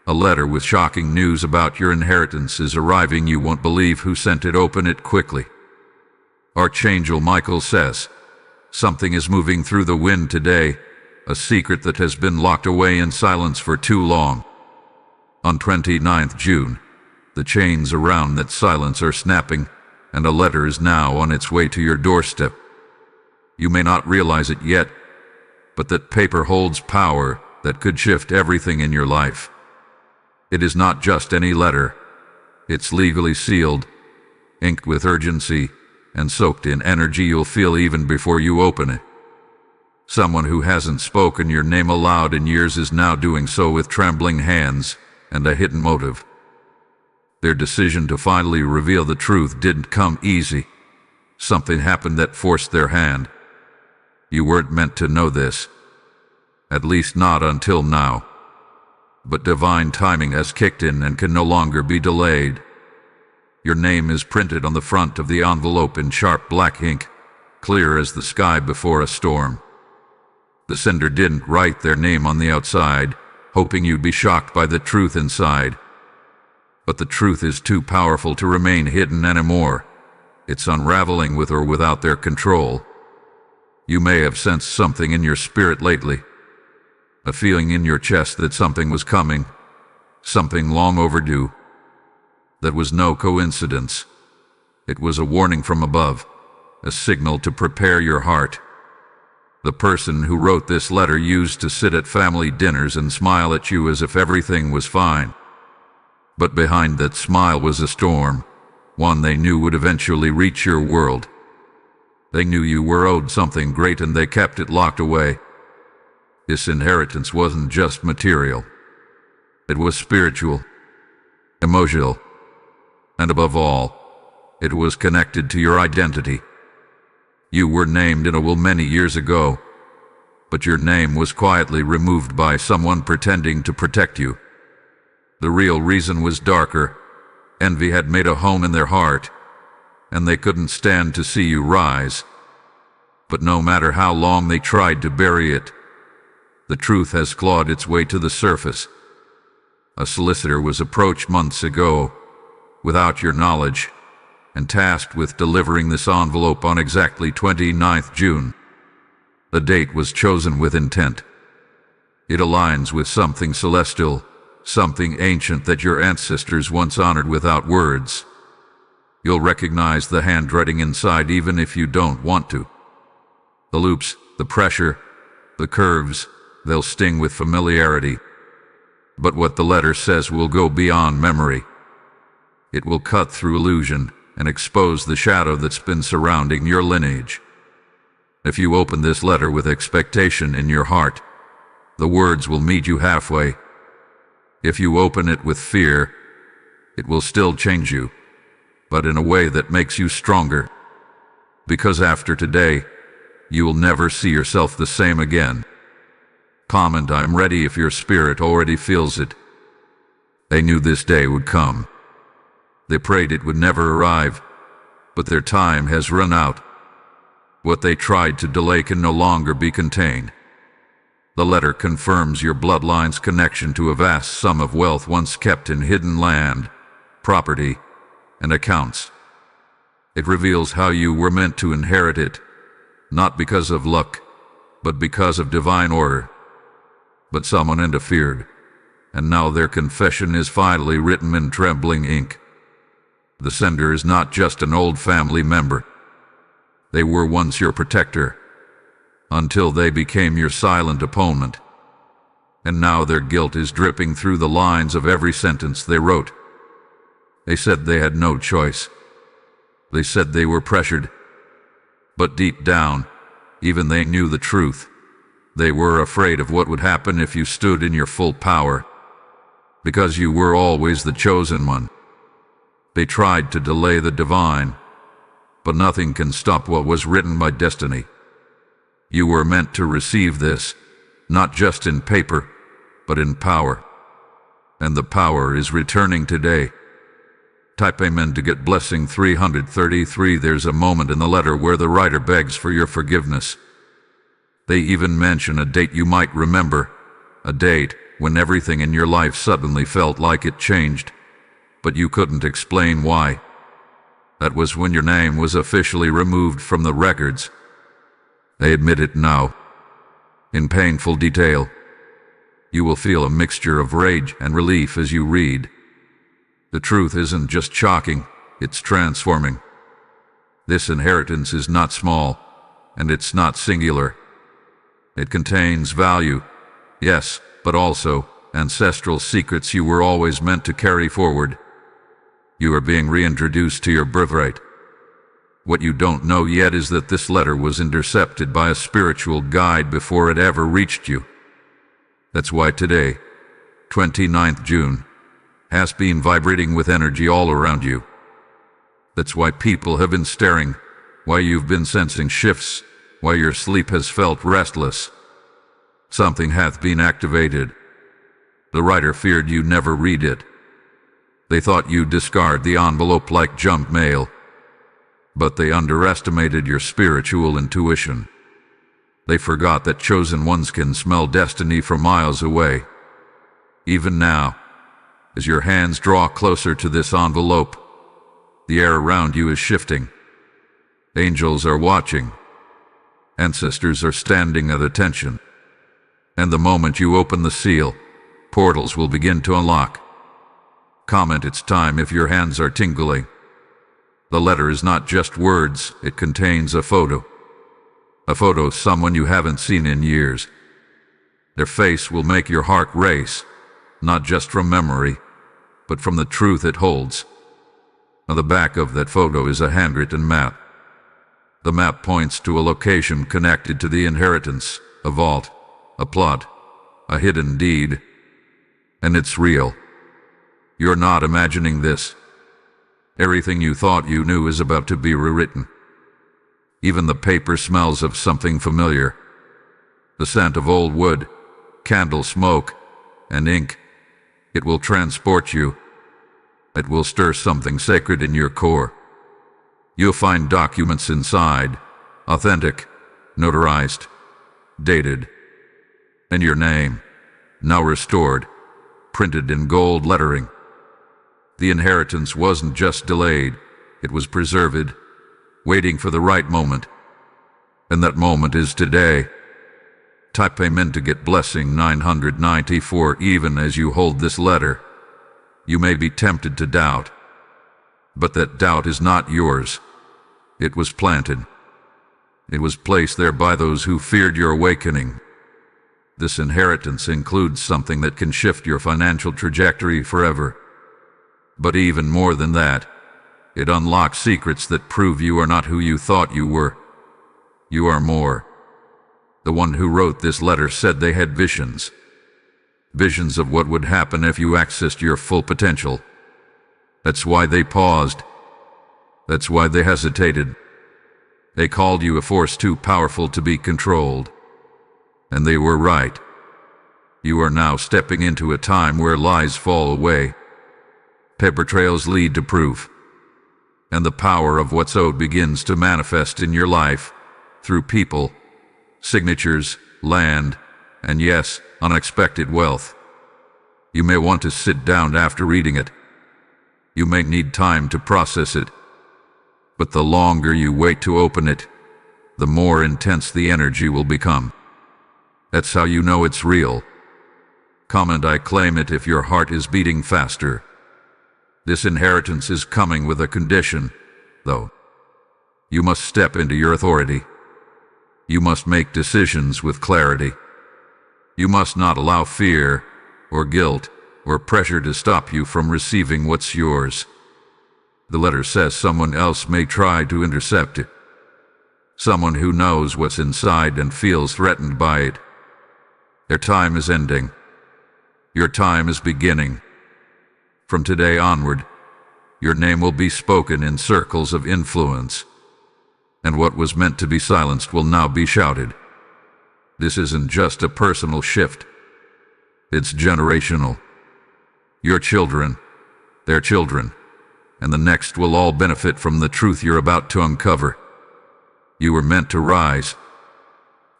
A letter with shocking news about your inheritance is arriving. You won't believe who sent it. Open it quickly. Archangel Michael says, something is moving through the wind today, a secret that has been locked away in silence for too long. On 29th June, the chains around that silence are snapping, and a letter is now on its way to your doorstep. You may not realize it yet, but that paper holds power that could shift everything in your life. It is not just any letter. It's legally sealed, inked with urgency, and soaked in energy you'll feel even before you open it. Someone who hasn't spoken your name aloud in years is now doing so with trembling hands and a hidden motive. Their decision to finally reveal the truth didn't come easy. Something happened that forced their hand. You weren't meant to know this. At least not until now. But divine timing has kicked in and can no longer be delayed. Your name is printed on the front of the envelope in sharp black ink, clear as the sky before a storm. The sender didn't write their name on the outside, hoping you'd be shocked by the truth inside. But the truth is too powerful to remain hidden anymore. It's unraveling with or without their control. You may have sensed something in your spirit lately. A feeling in your chest that something was coming, something long overdue. That was no coincidence. It was a warning from above, a signal to prepare your heart. The person who wrote this letter used to sit at family dinners and smile at you as if everything was fine. But behind that smile was a storm, one they knew would eventually reach your world. They knew you were owed something great and they kept it locked away. This inheritance wasn't just material. It was spiritual, emotional, and above all, it was connected to your identity. You were named in a will many years ago, but your name was quietly removed by someone pretending to protect you. The real reason was darker. Envy had made a home in their heart, and they couldn't stand to see you rise. But no matter how long they tried to bury it, the truth has clawed its way to the surface. A solicitor was approached months ago, without your knowledge, and tasked with delivering this envelope on exactly 29th June. The date was chosen with intent. It aligns with something celestial, something ancient that your ancestors once honored without words. You'll recognize the handwriting inside even if you don't want to. The loops, the pressure, the curves, they'll sting with familiarity. But what the letter says will go beyond memory. It will cut through illusion and expose the shadow that's been surrounding your lineage. If you open this letter with expectation in your heart, the words will meet you halfway. If you open it with fear, it will still change you, but in a way that makes you stronger. Because after today, you will never see yourself the same again. Comment "I'm ready" if your spirit already feels it. They knew this day would come. They prayed it would never arrive, but their time has run out. What they tried to delay can no longer be contained. The letter confirms your bloodline's connection to a vast sum of wealth once kept in hidden land, property, and accounts. It reveals how you were meant to inherit it, not because of luck, but because of divine order. But someone interfered, and now their confession is finally written in trembling ink. The sender is not just an old family member. They were once your protector, until they became your silent opponent. And now their guilt is dripping through the lines of every sentence they wrote. They said they had no choice. They said they were pressured. But deep down, even they knew the truth. They were afraid of what would happen if you stood in your full power. Because you were always the chosen one. They tried to delay the divine, but nothing can stop what was written by destiny. You were meant to receive this, not just in paper, but in power. And the power is returning today. Type Amen to get blessing 333. There's a moment in the letter where the writer begs for your forgiveness. They even mention a date you might remember, a date when everything in your life suddenly felt like it changed, but you couldn't explain why. That was when your name was officially removed from the records. I admit it now. In painful detail. You will feel a mixture of rage and relief as you read. The truth isn't just shocking, it's transforming. This inheritance is not small, and it's not singular. It contains value, yes, but also ancestral secrets you were always meant to carry forward. You are being reintroduced to your birthright. What you don't know yet is that this letter was intercepted by a spiritual guide before it ever reached you. That's why today, 29th June, has been vibrating with energy all around you. That's why people have been staring, why you've been sensing shifts, why your sleep has felt restless. Something hath been activated. The writer feared you never read it. They thought you'd discard the envelope like junk mail. But they underestimated your spiritual intuition. They forgot that chosen ones can smell destiny from miles away. Even now, as your hands draw closer to this envelope, the air around you is shifting. Angels are watching. Ancestors are standing at attention. And the moment you open the seal, portals will begin to unlock. Comment it's time if your hands are tingling. The letter is not just words, it contains a photo. A photo of someone you haven't seen in years. Their face will make your heart race, not just from memory, but from the truth it holds. On the back of that photo is a handwritten map. The map points to a location connected to the inheritance, a vault, a plot, a hidden deed. And it's real. You're not imagining this. Everything you thought you knew is about to be rewritten. Even the paper smells of something familiar. The scent of old wood, candle smoke, and ink. It will transport you. It will stir something sacred in your core. You'll find documents inside, authentic, notarized, dated. And your name, now restored, printed in gold lettering. The inheritance wasn't just delayed, it was preserved, waiting for the right moment. And that moment is today. Type Amen to get blessing 994. Even as you hold this letter, you may be tempted to doubt. But that doubt is not yours. It was planted. It was placed there by those who feared your awakening. This inheritance includes something that can shift your financial trajectory forever. But even more than that, it unlocks secrets that prove you are not who you thought you were. You are more. The one who wrote this letter said they had visions. Visions of what would happen if you accessed your full potential. That's why they paused. That's why they hesitated. They called you a force too powerful to be controlled. And they were right. You are now stepping into a time where lies fall away. Paper trails lead to proof. And the power of what's owed begins to manifest in your life, through people, signatures, land, and yes, unexpected wealth. You may want to sit down after reading it. You may need time to process it. But the longer you wait to open it, the more intense the energy will become. That's how you know it's real. Comment I claim it if your heart is beating faster. This inheritance is coming with a condition, though. You must step into your authority. You must make decisions with clarity. You must not allow fear, or guilt, or pressure to stop you from receiving what's yours. The letter says someone else may try to intercept it. Someone who knows what's inside and feels threatened by it. Their time is ending. Your time is beginning. From today onward, your name will be spoken in circles of influence, and what was meant to be silenced will now be shouted. This isn't just a personal shift. It's generational. Your children, their children, and the next will all benefit from the truth you're about to uncover. You were meant to rise.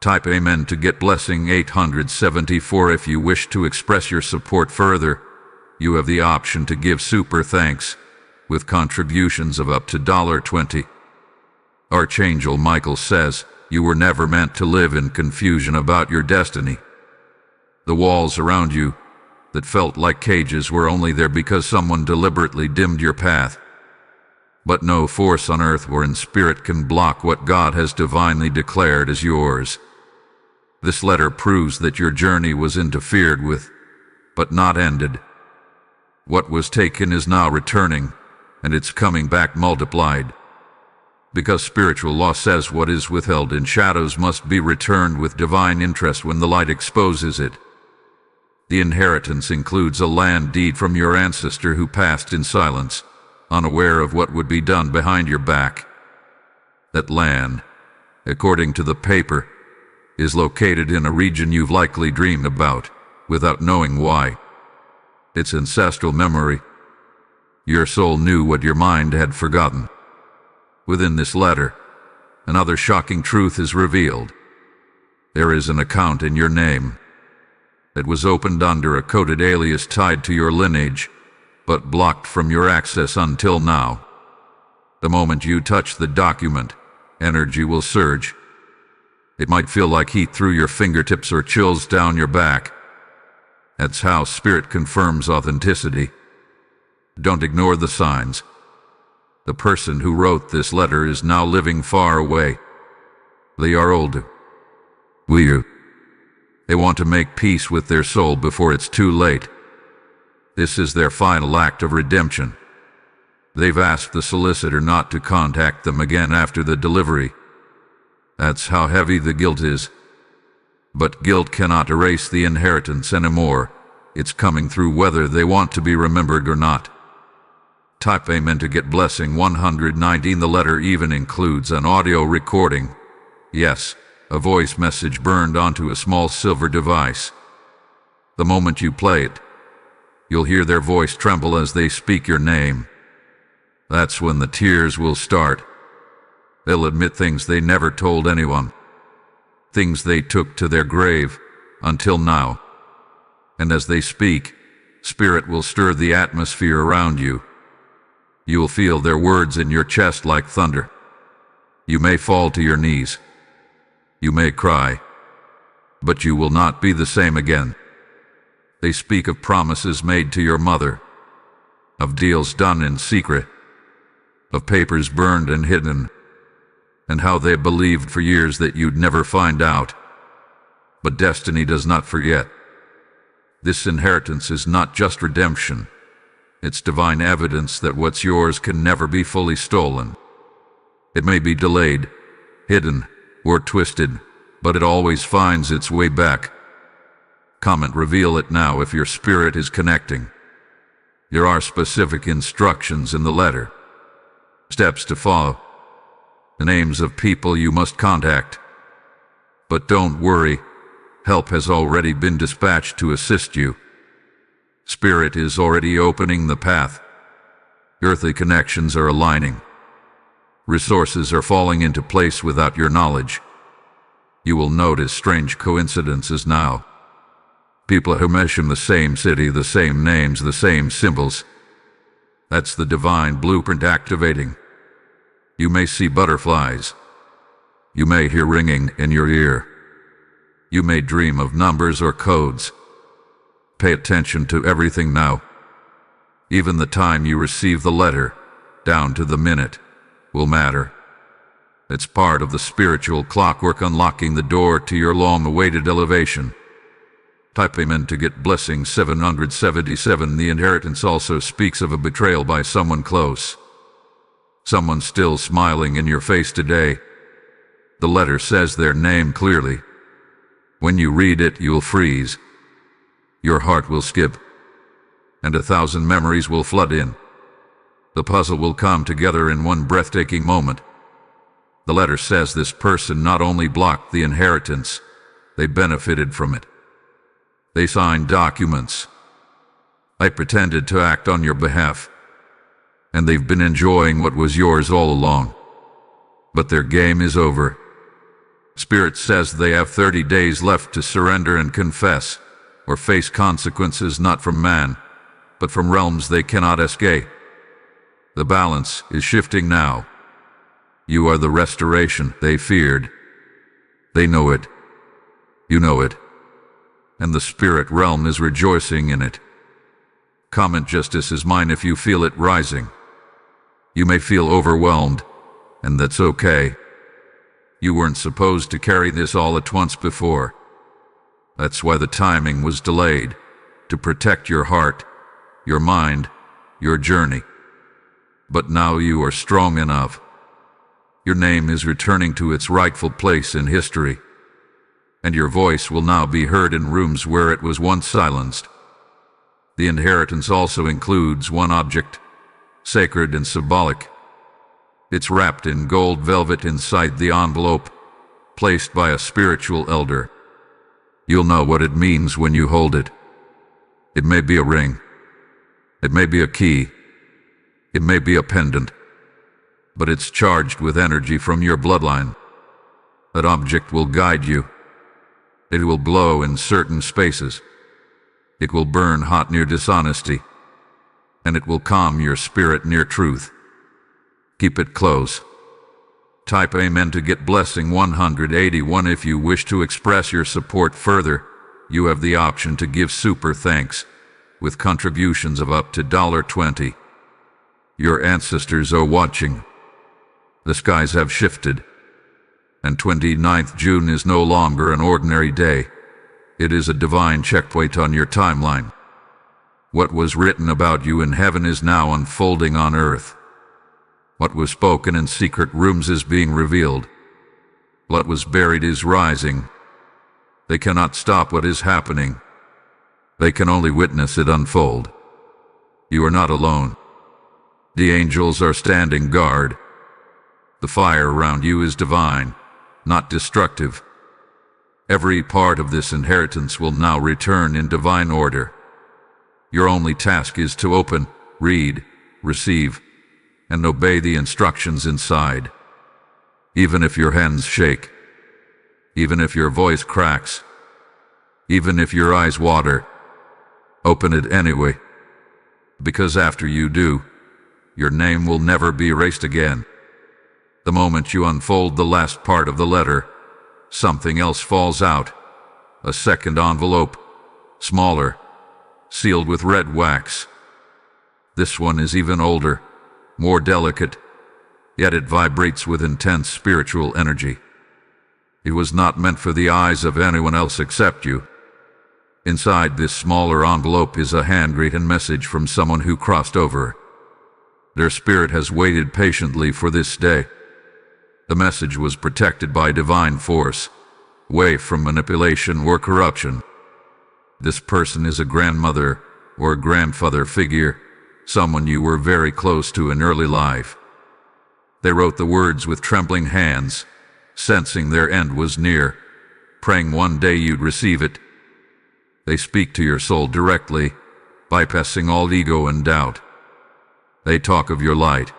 Type Amen to get blessing 874. If you wish to express your support further, you have the option to give super thanks with contributions of up to $20. Archangel Michael says, you were never meant to live in confusion about your destiny. The walls around you that felt like cages were only there because someone deliberately dimmed your path. But no force on earth or in spirit can block what God has divinely declared as yours. This letter proves that your journey was interfered with, but not ended. What was taken is now returning, and it's coming back multiplied. Because spiritual law says what is withheld in shadows must be returned with divine interest when the light exposes it. The inheritance includes a land deed from your ancestor who passed in silence, unaware of what would be done behind your back. That land, according to the paper, is located in a region you've likely dreamed about, without knowing why. It's ancestral memory. Your soul knew what your mind had forgotten. Within this letter, another shocking truth is revealed. There is an account in your name. It was opened under a coded alias tied to your lineage, but blocked from your access until now. The moment you touch the document, energy will surge. It might feel like heat through your fingertips or chills down your back. That's how spirit confirms authenticity. Don't ignore the signs. The person who wrote this letter is now living far away. They are old. They want to make peace with their soul before it's too late. This is their final act of redemption. They've asked the solicitor not to contact them again after the delivery. That's how heavy the guilt is. But guilt cannot erase the inheritance anymore. It's coming through whether they want to be remembered or not. Type Amen to get blessing 119. The letter even includes an audio recording. Yes, a voice message burned onto a small silver device. The moment you play it, you'll hear their voice tremble as they speak your name. That's when the tears will start. They'll admit things they never told anyone. Things they took to their grave, until now. And as they speak, spirit will stir the atmosphere around you. You will feel their words in your chest like thunder. You may fall to your knees. You may cry. But you will not be the same again. They speak of promises made to your mother, of deals done in secret, of papers burned and hidden, and how they believed for years that you'd never find out. But destiny does not forget. This inheritance is not just redemption. It's divine evidence that what's yours can never be fully stolen. It may be delayed, hidden, or twisted, but it always finds its way back. Comment reveal it now if your spirit is connecting. There are specific instructions in the letter. Steps to follow. The names of people you must contact. But don't worry, help has already been dispatched to assist you. Spirit is already opening the path. Earthly connections are aligning. Resources are falling into place without your knowledge. You will notice strange coincidences now. People who mention the same city, the same names, the same symbols. That's the divine blueprint activating. You may see butterflies. You may hear ringing in your ear. You may dream of numbers or codes. Pay attention to everything now. Even the time you receive the letter, down to the minute, will matter. It's part of the spiritual clockwork unlocking the door to your long-awaited elevation. Type Amen to get blessing 777. The inheritance also speaks of a betrayal by someone close. Someone still smiling in your face today. The letter says their name clearly. When you read it, you'll freeze. Your heart will skip, and 1,000 memories will flood in. The puzzle will come together in one breathtaking moment. The letter says this person not only blocked the inheritance, they benefited from it. They signed documents. I pretended to act on your behalf, and they've been enjoying what was yours all along. But their game is over. Spirit says they have 30 days left to surrender and confess, or face consequences not from man, but from realms they cannot escape. The balance is shifting now. You are the restoration they feared. They know it. You know it. And the spirit realm is rejoicing in it. Comment justice is mine if you feel it rising. You may feel overwhelmed, and that's okay. You weren't supposed to carry this all at once before. That's why the timing was delayed, to protect your heart, your mind, your journey. But now you are strong enough. Your name is returning to its rightful place in history, and your voice will now be heard in rooms where it was once silenced. The inheritance also includes one object, sacred and symbolic. It's wrapped in gold velvet inside the envelope, placed by a spiritual elder. You'll know what it means when you hold it. It may be a ring. It may be a key. It may be a pendant. But it's charged with energy from your bloodline. That object will guide you. It will glow in certain spaces. It will burn hot near dishonesty. And it will calm your spirit near truth. Keep it close. Type Amen to get blessing 181. If you wish to express your support further, you have the option to give super thanks, with contributions of up to $20. Your ancestors are watching. The skies have shifted, and 29th June is no longer an ordinary day. It is a divine checkpoint on your timeline. What was written about you in heaven is now unfolding on earth. What was spoken in secret rooms is being revealed. What was buried is rising. They cannot stop what is happening. They can only witness it unfold. You are not alone. The angels are standing guard. The fire around you is divine, not destructive. Every part of this inheritance will now return in divine order. Your only task is to open, read, receive, and obey the instructions inside. Even if your hands shake, even if your voice cracks, even if your eyes water, open it anyway. Because after you do, your name will never be erased again. The moment you unfold the last part of the letter, something else falls out. A second envelope, smaller, sealed with red wax. This one is even older, more delicate, yet it vibrates with intense spiritual energy. It was not meant for the eyes of anyone else except you. Inside this smaller envelope is a handwritten message from someone who crossed over. Their spirit has waited patiently for this day. The message was protected by divine force, away from manipulation or corruption. This person is a grandmother or grandfather figure, someone you were very close to in early life. They wrote the words with trembling hands, sensing their end was near, praying one day you'd receive it. They speak to your soul directly, bypassing all ego and doubt. They talk of your light.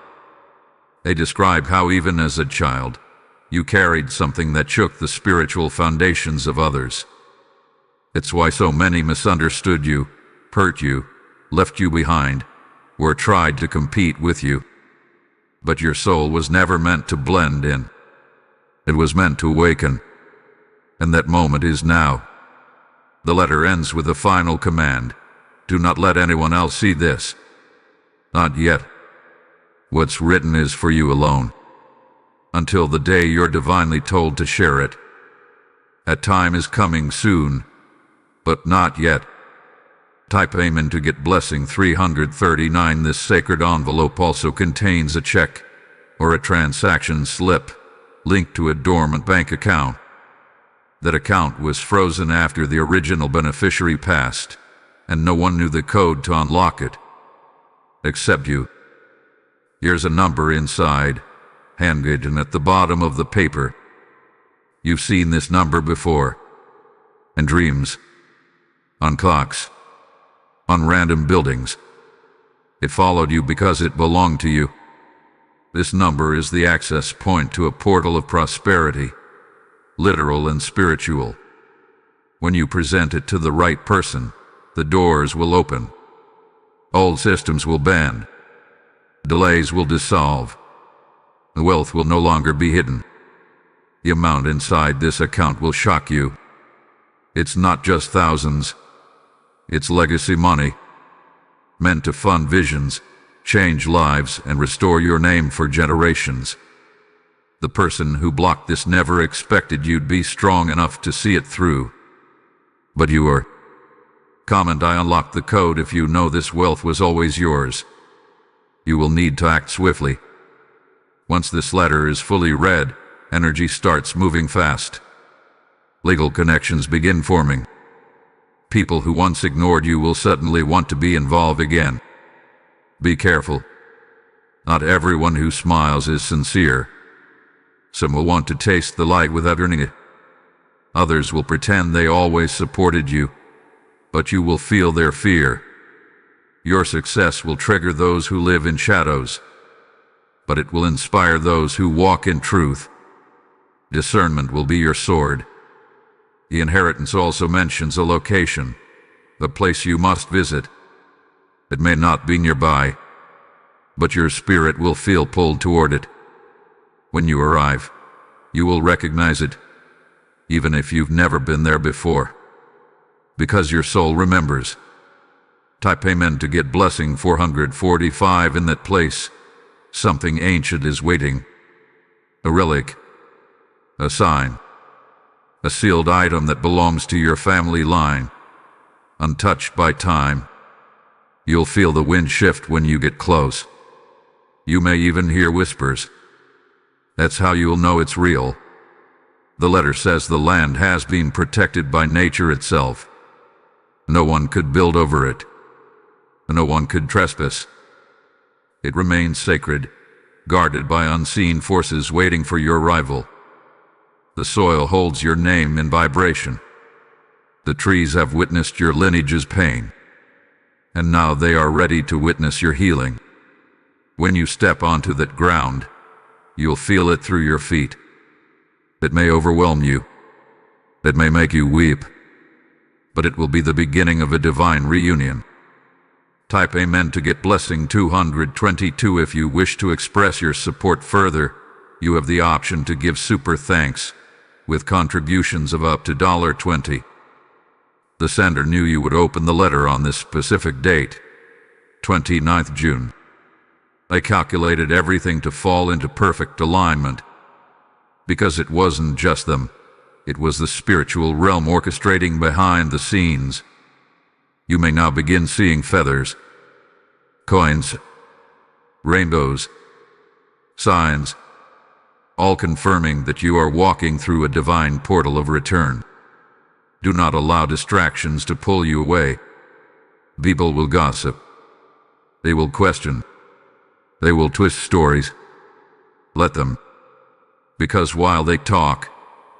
They describe how even as a child, you carried something that shook the spiritual foundations of others. It's why so many misunderstood you, hurt you, left you behind, or tried to compete with you. But your soul was never meant to blend in. It was meant to awaken. And that moment is now. The letter ends with a final command. Do not let anyone else see this. Not yet. What's written is for you alone. Until the day you're divinely told to share it. A time is coming soon, but not yet. Type Amen to get blessing 339. This sacred envelope also contains a check or a transaction slip linked to a dormant bank account. That account was frozen after the original beneficiary passed, and no one knew the code to unlock it. Except you. Here's a number inside, handwritten at the bottom of the paper. You've seen this number before. In dreams. On clocks. On random buildings. It followed you because it belonged to you. This number is the access point to a portal of prosperity. literal and spiritual. When you present it to the right person, the doors will open. Old systems will bend. Delays will dissolve. The wealth will no longer be hidden. The amount inside this account will shock you. It's not just thousands. It's legacy money, meant to fund visions, change lives, and restore your name for generations. The person who blocked this never expected you'd be strong enough to see it through. But you are. Comment I unlocked the code if you know this wealth was always yours. You will need to act swiftly. Once this letter is fully read, energy starts moving fast. Legal connections begin forming. People who once ignored you will suddenly want to be involved again. Be careful. Not everyone who smiles is sincere. Some will want to taste the light without earning it. Others will pretend they always supported you, but you will feel their fear. Your success will trigger those who live in shadows, but it will inspire those who walk in truth. Discernment will be your sword. The inheritance also mentions a location, the place you must visit. It may not be nearby, but your spirit will feel pulled toward it. When you arrive, you will recognize it, even if you've never been there before, because your soul remembers. Type Amen to get blessing 445 in that place. Something ancient is waiting. A relic, a sign, a sealed item that belongs to your family line, untouched by time. You'll feel the wind shift when you get close. You may even hear whispers. That's how you'll know it's real. The letter says the land has been protected by nature itself. No one could build over it. No one could trespass. It remains sacred, guarded by unseen forces waiting for your arrival. The soil holds your name in vibration. The trees have witnessed your lineage's pain, and now they are ready to witness your healing. When you step onto that ground, you'll feel it through your feet. It may overwhelm you. It may make you weep. But it will be the beginning of a divine reunion. Type Amen to get blessing 222 if you wish to express your support further. You have the option to give super thanks, with contributions of up to $20. The sender knew you would open the letter on this specific date, 29th June. They calculated everything to fall into perfect alignment. Because it wasn't just them, it was the spiritual realm orchestrating behind the scenes. You may now begin seeing feathers, coins, rainbows, signs, all confirming that you are walking through a divine portal of return. Do not allow distractions to pull you away. People will gossip. They will question. They will twist stories. Let them. Because while they talk,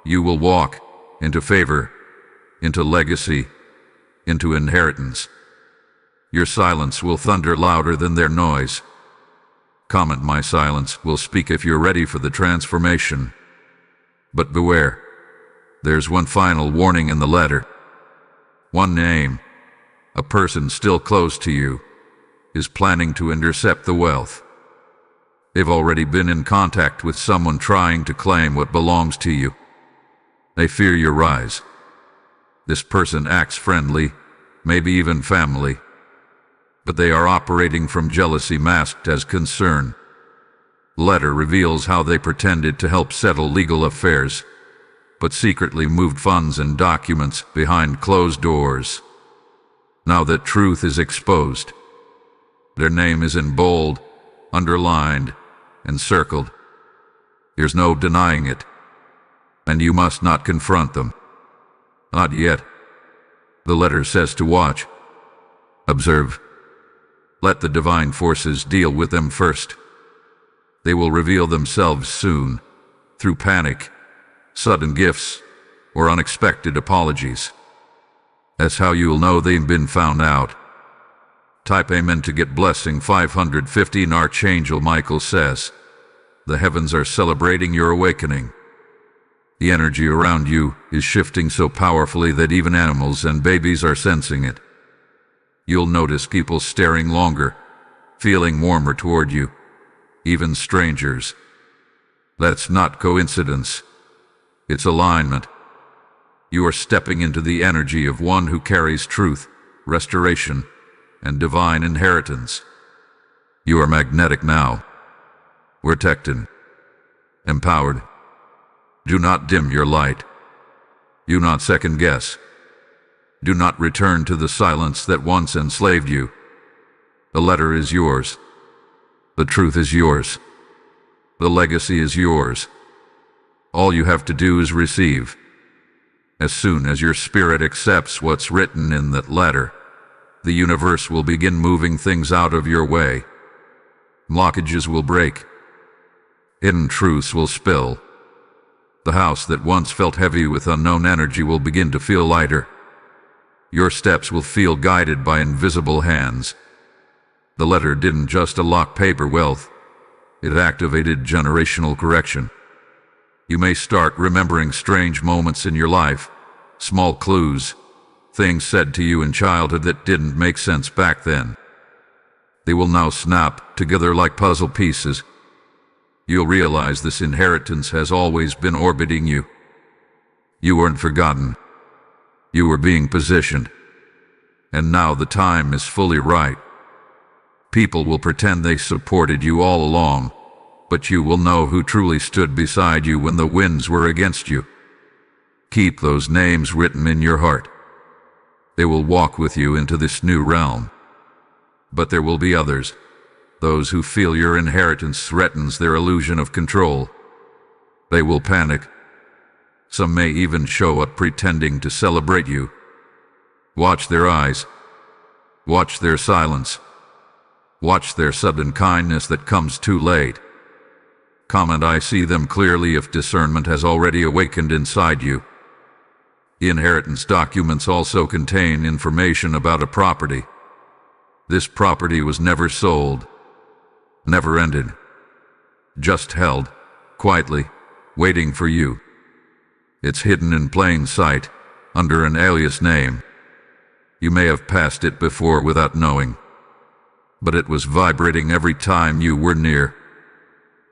you will walk into favor, into legacy, into inheritance. Your silence will thunder louder than their noise. Comment my silence will speak if you're ready for the transformation. But beware. There's one final warning in the letter. One name, a person still close to you, is planning to intercept the wealth. They've already been in contact with someone trying to claim what belongs to you. They fear your rise. This person acts friendly, maybe even family, but they are operating from jealousy masked as concern. The letter reveals how they pretended to help settle legal affairs, but secretly moved funds and documents behind closed doors. Now that truth is exposed, their name is in bold, underlined, and circled. There's no denying it, and you must not confront them. Not yet. The letter says to watch, observe. Let the divine forces deal with them first. They will reveal themselves soon, through panic, sudden gifts, or unexpected apologies. That's how you'll know they've been found out. Type Amen to get blessing 515. Archangel Michael says, the heavens are celebrating your awakening. The energy around you is shifting so powerfully that even animals and babies are sensing it. You'll notice people staring longer, feeling warmer toward you, even strangers. That's not coincidence. It's alignment. You are stepping into the energy of one who carries truth, restoration, and divine inheritance. You are magnetic now. Protected. Empowered. Do not dim your light. Do not second guess. Do not return to the silence that once enslaved you. The letter is yours. The truth is yours. The legacy is yours. All you have to do is receive. As soon as your spirit accepts what's written in that letter, the universe will begin moving things out of your way. Blockages will break. Hidden truths will spill. The house that once felt heavy with unknown energy will begin to feel lighter. Your steps will feel guided by invisible hands. The letter didn't just unlock paper wealth, it activated generational correction. You may start remembering strange moments in your life, small clues, things said to you in childhood that didn't make sense back then. They will now snap together like puzzle pieces. You'll realize this inheritance has always been orbiting you. You weren't forgotten. You were being positioned. And now the time is fully right. People will pretend they supported you all along, but you will know who truly stood beside you when the winds were against you. Keep those names written in your heart. They will walk with you into this new realm. But there will be others. Those who feel your inheritance threatens their illusion of control. They will panic. Some may even show up pretending to celebrate you. Watch their eyes. Watch their silence. Watch their sudden kindness that comes too late. Comment, I see them clearly if discernment has already awakened inside you. The inheritance documents also contain information about a property. This property was never sold. Never ended. Just held, quietly, waiting for you. It's hidden in plain sight, under an alias name. You may have passed it before without knowing, but it was vibrating every time you were near.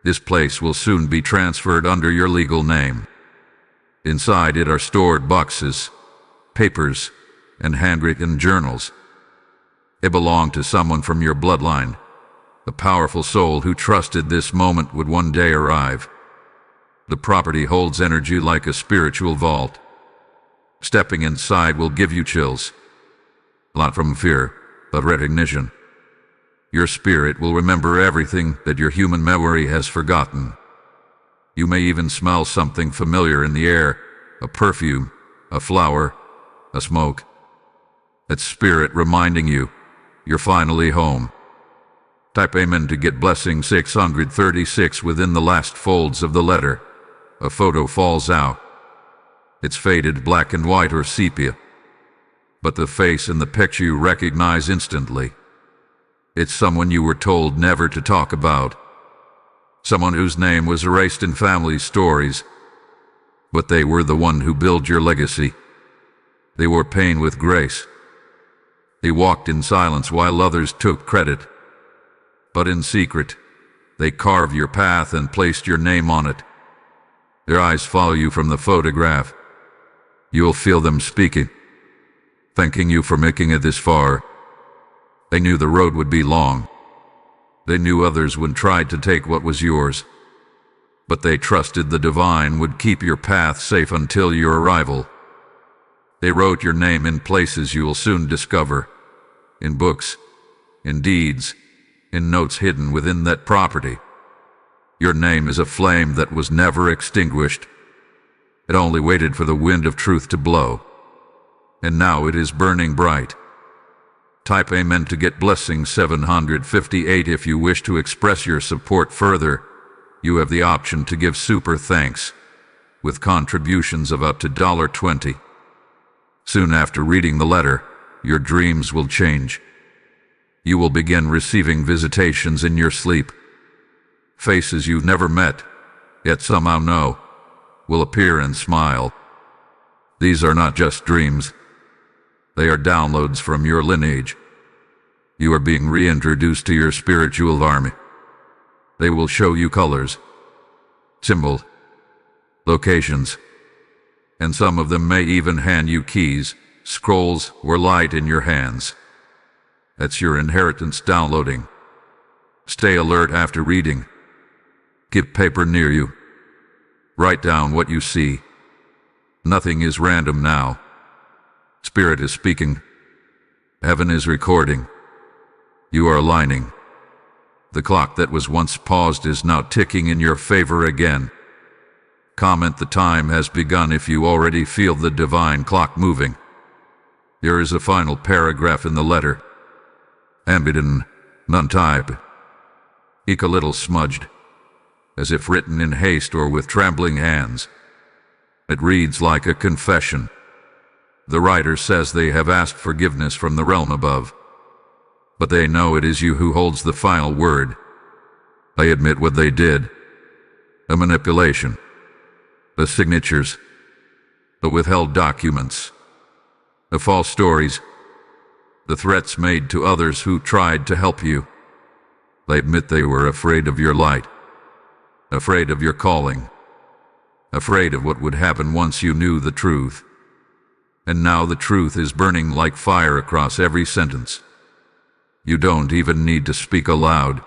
This place will soon be transferred under your legal name. Inside it are stored boxes, papers, and handwritten journals. They belong to someone from your bloodline. The powerful soul who trusted this moment would one day arrive. The property holds energy like a spiritual vault. Stepping inside will give you chills. Not from fear, but recognition. Your spirit will remember everything that your human memory has forgotten. You may even smell something familiar in the air, a perfume, a flower, a smoke. It's spirit reminding you, you're finally home. Type Amen to get blessing 636 within the last folds of the letter. A photo falls out. It's faded black and white or sepia. But the face in the picture you recognize instantly. It's someone you were told never to talk about. Someone whose name was erased in family stories. But they were the one who built your legacy. They wore pain with grace. They walked in silence while others took credit. But in secret, they carved your path and placed your name on it. Their eyes follow you from the photograph. You'll feel them speaking, thanking you for making it this far. They knew the road would be long. They knew others would try to take what was yours. But they trusted the divine would keep your path safe until your arrival. They wrote your name in places you will soon discover. In books, in deeds, in notes hidden within that property. Your name is a flame that was never extinguished. It only waited for the wind of truth to blow. And now it is burning bright. Type Amen to get blessing 758 if you wish to express your support further. You have the option to give super thanks, with contributions of up to $20. Soon after reading the letter, your dreams will change. You will begin receiving visitations in your sleep. Faces you've never met, yet somehow know. will appear and smile. These are not just dreams. They are downloads from your lineage. You are being reintroduced to your spiritual army. They will show you colors, symbols, locations, and some of them may even hand you keys, scrolls, or light in your hands. That's your inheritance downloading. Stay alert after reading. Keep paper near you. Write down what you see. Nothing is random now. Spirit is speaking. Heaven is recording. You are aligning. The clock that was once paused is now ticking in your favor again. Comment the time has begun if you already feel the divine clock moving. There is a final paragraph in the letter. Ambidden, non-type. Ink a little smudged, as if written in haste or with trembling hands. It reads like a confession. The writer says they have asked forgiveness from the realm above, but they know it is you who holds the final word. They admit what they did. The manipulation, the signatures, the withheld documents, the false stories, the threats made to others who tried to help you. They admit they were afraid of your light, afraid of your calling, afraid of what would happen once you knew the truth. And now the truth is burning like fire across every sentence. You don't even need to speak aloud.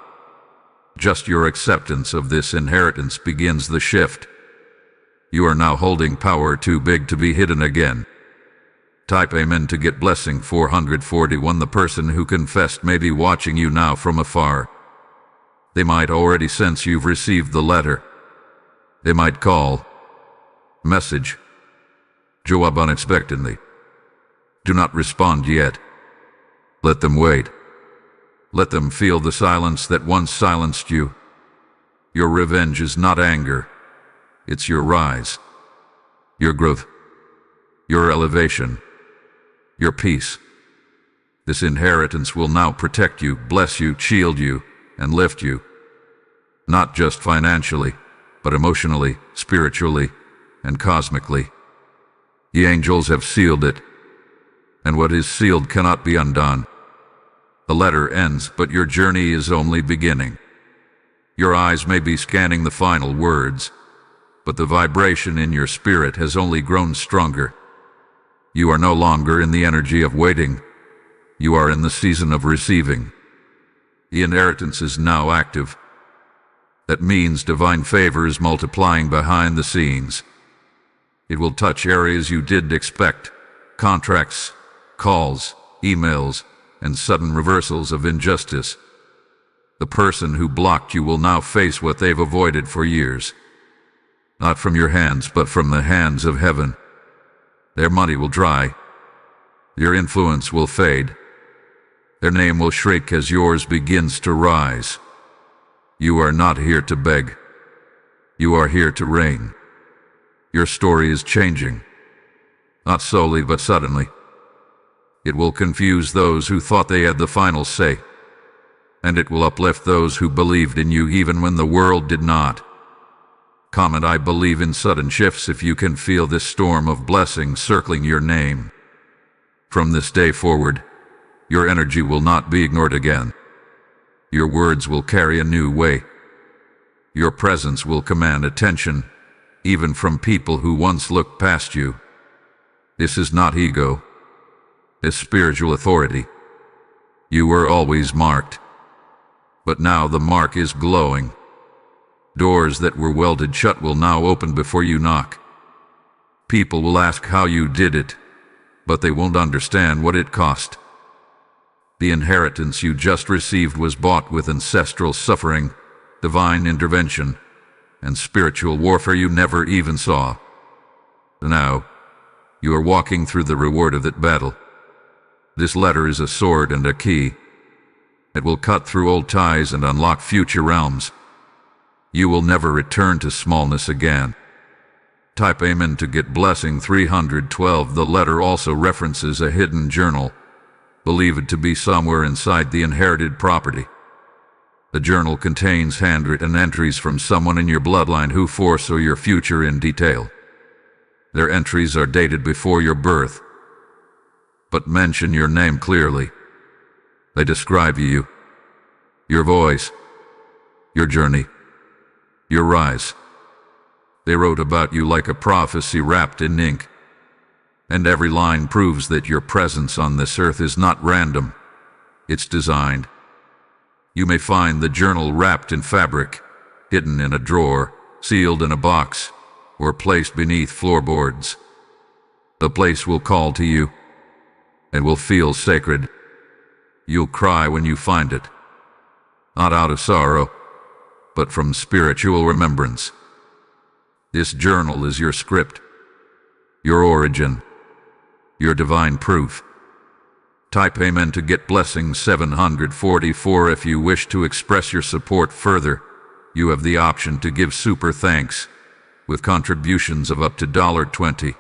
Just your acceptance of this inheritance begins the shift. You are now holding power too big to be hidden again. Type Amen to get blessing 441. The person who confessed may be watching you now from afar. They might already sense you've received the letter. They might call, message, jawab unexpectedly. Do not respond yet. Let them wait. Let them feel the silence that once silenced you. Your revenge is not anger. It's your rise, your growth, your elevation, your peace. This inheritance will now protect you, bless you, shield you, and lift you. Not just financially, but emotionally, spiritually, and cosmically. The angels have sealed it, and what is sealed cannot be undone. The letter ends, but your journey is only beginning. Your eyes may be scanning the final words, but the vibration in your spirit has only grown stronger. You are no longer in the energy of waiting. You are in the season of receiving. The inheritance is now active. That means divine favor is multiplying behind the scenes. It will touch areas you didn't expect: contracts, calls, emails, and sudden reversals of injustice. The person who blocked you will now face what they've avoided for years. Not from your hands, but from the hands of heaven. Their money will dry. Your influence will fade. Their name will shrink as yours begins to rise. You are not here to beg. You are here to reign. Your story is changing. Not slowly, but suddenly. It will confuse those who thought they had the final say, and it will uplift those who believed in you even when the world did not. Comment I believe in sudden shifts if you can feel this storm of blessing circling your name. From this day forward, your energy will not be ignored again. Your words will carry a new weight. Your presence will command attention, even from people who once looked past you. This is not ego. It's spiritual authority. You were always marked, but now the mark is glowing. Doors that were welded shut will now open before you knock. People will ask how you did it, but they won't understand what it cost. The inheritance you just received was bought with ancestral suffering, divine intervention, and spiritual warfare you never even saw. Now, you are walking through the reward of that battle. This letter is a sword and a key. It will cut through old ties and unlock future realms. You will never return to smallness again. Type Amen to get blessing 312. The letter also references a hidden journal, believed to be somewhere inside the inherited property. The journal contains handwritten entries from someone in your bloodline who foresaw your future in detail. Their entries are dated before your birth, but mention your name clearly. They describe you, your voice, your journey, your rise. They wrote about you like a prophecy wrapped in ink, and every line proves that your presence on this earth is not random, it's designed. You may find the journal wrapped in fabric, hidden in a drawer, sealed in a box, or placed beneath floorboards. The place will call to you, and will feel sacred. You'll cry when you find it, not out of sorrow, but from spiritual remembrance. This journal is your script, your origin, your divine proof. Type Amen to get blessings 744. If you wish to express your support further, you have the option to give super thanks, with contributions of up to $20.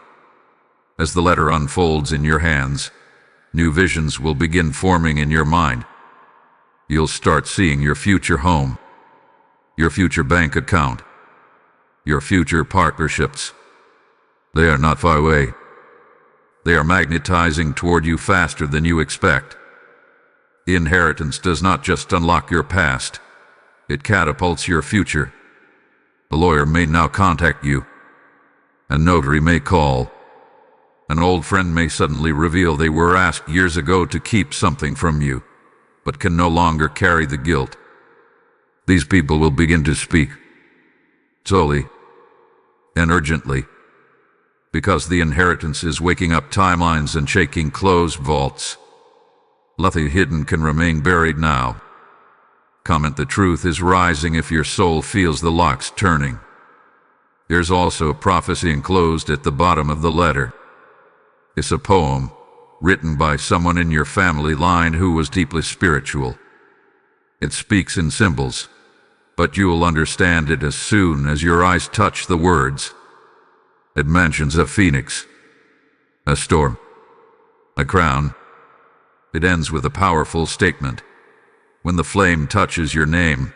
As the letter unfolds in your hands, new visions will begin forming in your mind. You'll start seeing your future home, your future bank account, your future partnerships. They are not far away. They are magnetizing toward you faster than you expect. Inheritance does not just unlock your past, it catapults your future. A lawyer may now contact you. A notary may call. An old friend may suddenly reveal they were asked years ago to keep something from you, but can no longer carry the guilt. These people will begin to speak, slowly and urgently, because the inheritance is waking up timelines and shaking closed vaults. Nothing hidden can remain buried now. Comment: the truth is rising if your soul feels the locks turning. There's also a prophecy enclosed at the bottom of the letter. It's a poem written by someone in your family line who was deeply spiritual. It speaks in symbols, but you'll understand it as soon as your eyes touch the words. It mentions a phoenix, a storm, a crown. It ends with a powerful statement. When the flame touches your name,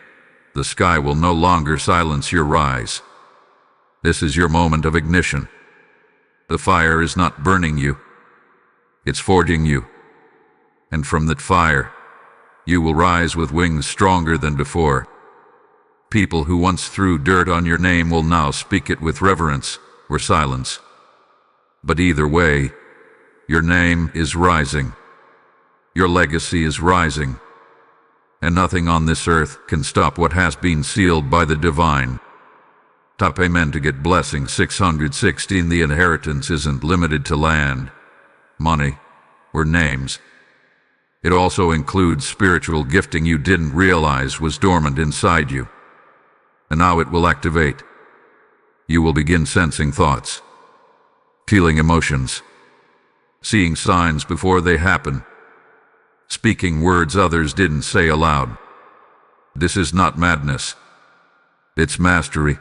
the sky will no longer silence your rise. This is your moment of ignition. The fire is not burning you, it's forging you. And from that fire, you will rise with wings stronger than before. People who once threw dirt on your name will now speak it with reverence or silence. But either way, your name is rising. Your legacy is rising. And nothing on this earth can stop what has been sealed by the divine. Type Amen to get blessing 616. The inheritance isn't limited to land, money, or names. It also includes spiritual gifting you didn't realize was dormant inside you. And now it will activate. You will begin sensing thoughts, feeling emotions, seeing signs before they happen, speaking words others didn't say aloud. This is not madness. It's mastery.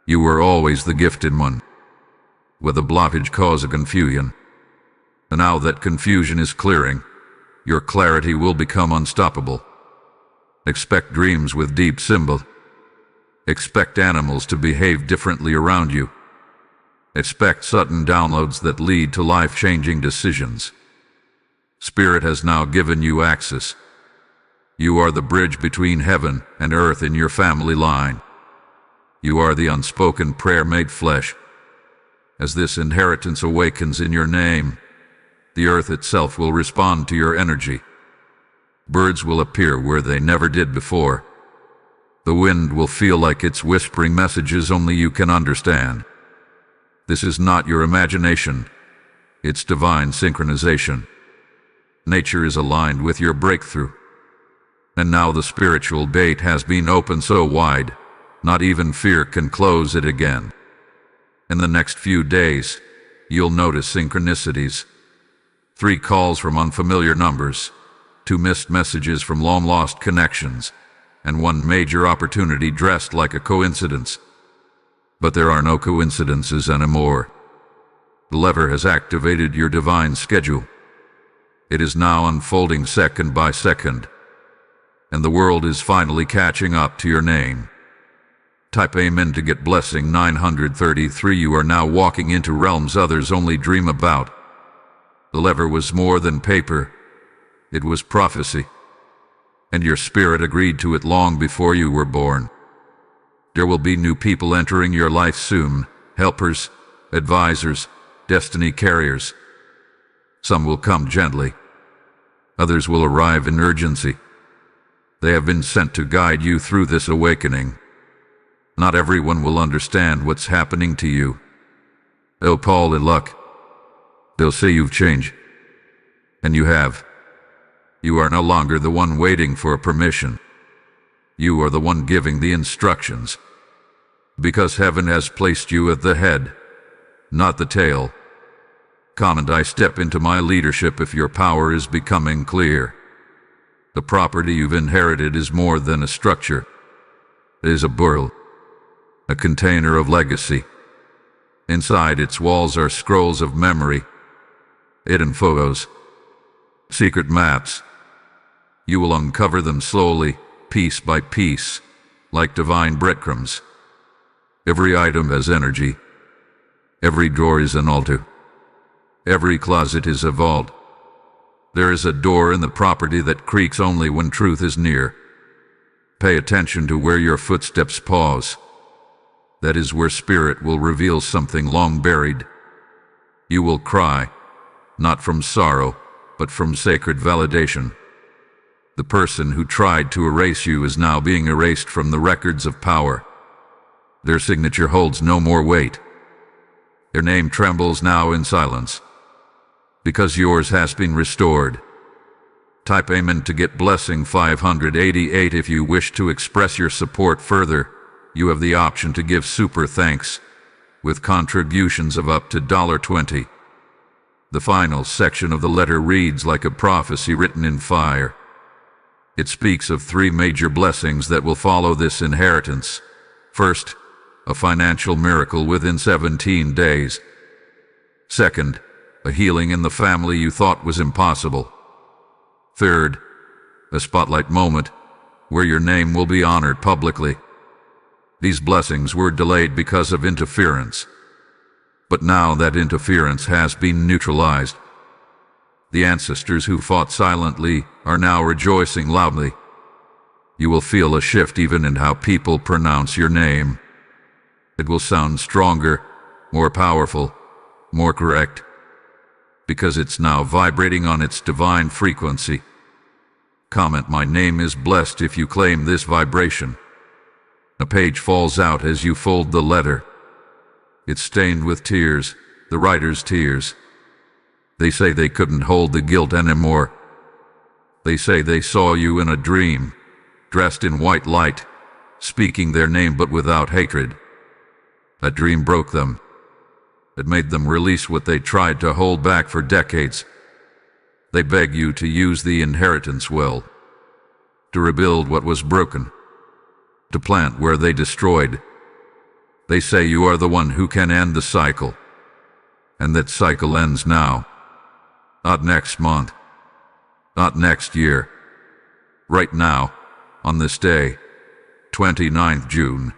You were always the gifted one, with a blockage causing confusion. And now that confusion is clearing, your clarity will become unstoppable. Expect dreams with deep symbol. Expect animals to behave differently around you. Expect sudden downloads that lead to life-changing decisions. Spirit has now given you access. You are the bridge between heaven and earth in your family line. You are the unspoken prayer made flesh. As this inheritance awakens in your name, the earth itself will respond to your energy. Birds will appear where they never did before. The wind will feel like it's whispering messages only you can understand. This is not your imagination. It's divine synchronization. Nature is aligned with your breakthrough. And now the spiritual gate has been opened so wide, not even fear can close it again. In the next few days, you'll notice synchronicities. 3 calls from unfamiliar numbers, 2 missed messages from long-lost connections, and 1 major opportunity dressed like a coincidence. But there are no coincidences anymore. The lever has activated your divine schedule. It is now unfolding second by second. and the world is finally catching up to your name. Type Amen to get blessing 933. You are now walking into realms others only dream about. The lever was more than paper, it was prophecy, and your spirit agreed to it long before you were born. There will be new people entering your life soon, helpers, advisors, destiny carriers. Some will come gently, others will arrive in urgency. They have been sent to guide you through this awakening. Not everyone will understand what's happening to you. They'll call it luck. They'll say you've changed. And you have. You are no longer the one waiting for permission. You are the one giving the instructions. Because heaven has placed you at the head, not the tail. Come and I step into my leadership if your power is becoming clear. The property you've inherited is more than a structure. It is a burl, a container of legacy. Inside its walls are scrolls of memory, hidden photos, secret maps. You will uncover them slowly, piece by piece, like divine breadcrumbs. Every item has energy. Every drawer is an altar. Every closet is a vault. There is a door in the property that creaks only when truth is near. Pay attention to where your footsteps pause. That is where spirit will reveal something long buried. You will cry, not from sorrow, but from sacred validation. The person who tried to erase you is now being erased from the records of power. Their signature holds no more weight. Their name trembles now in silence, because yours has been restored. Type Amen to get blessing 588. If you wish to express your support further, you have the option to give super thanks, with contributions of up to $20. The final section of the letter reads like a prophecy written in fire. It speaks of 3 major blessings that will follow this inheritance. First, a financial miracle within 17 days. Second, a healing in the family you thought was impossible. Third, a spotlight moment where your name will be honored publicly. These blessings were delayed because of interference. But now that interference has been neutralized. The ancestors who fought silently are now rejoicing loudly. You will feel a shift even in how people pronounce your name. It will sound stronger, more powerful, more correct, because it's now vibrating on its divine frequency. Comment, "My name is blessed," if you claim this vibration. A page falls out as you fold the letter. It's stained with tears, the writer's tears. They say they couldn't hold the guilt anymore. They say they saw you in a dream, dressed in white light, speaking their name but without hatred. That dream broke them. It made them release what they tried to hold back for decades. They beg you to use the inheritance well, to rebuild what was broken, to plant where they destroyed. They say you are the one who can end the cycle, and that cycle ends now. Not next month, not next year. Right now, on this day, 29th June,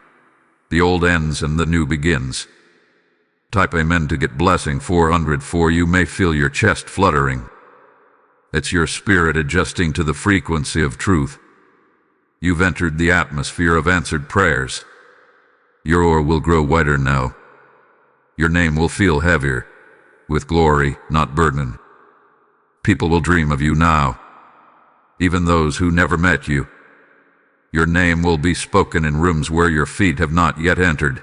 the old ends and the new begins. Type Amen to get blessing 404. You may feel your chest fluttering. It's your spirit adjusting to the frequency of truth. You've entered the atmosphere of answered prayers. Your aura will grow wider now. Your name will feel heavier, with glory, not burden. People will dream of you now, even those who never met you. Your name will be spoken in rooms where your feet have not yet entered,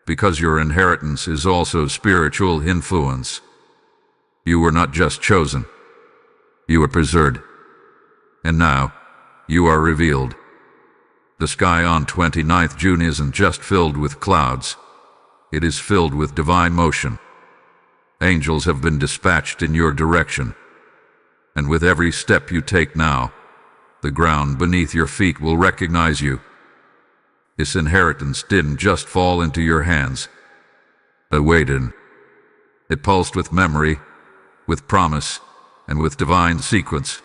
because your inheritance is also spiritual influence. You were not just chosen, you were preserved. And now, you are revealed. The sky on 29th June isn't just filled with clouds, it is filled with divine motion. Angels have been dispatched in your direction, and with every step you take now, the ground beneath your feet will recognize you. This inheritance didn't just fall into your hands. It waited. It pulsed with memory, with promise, and with divine sequence.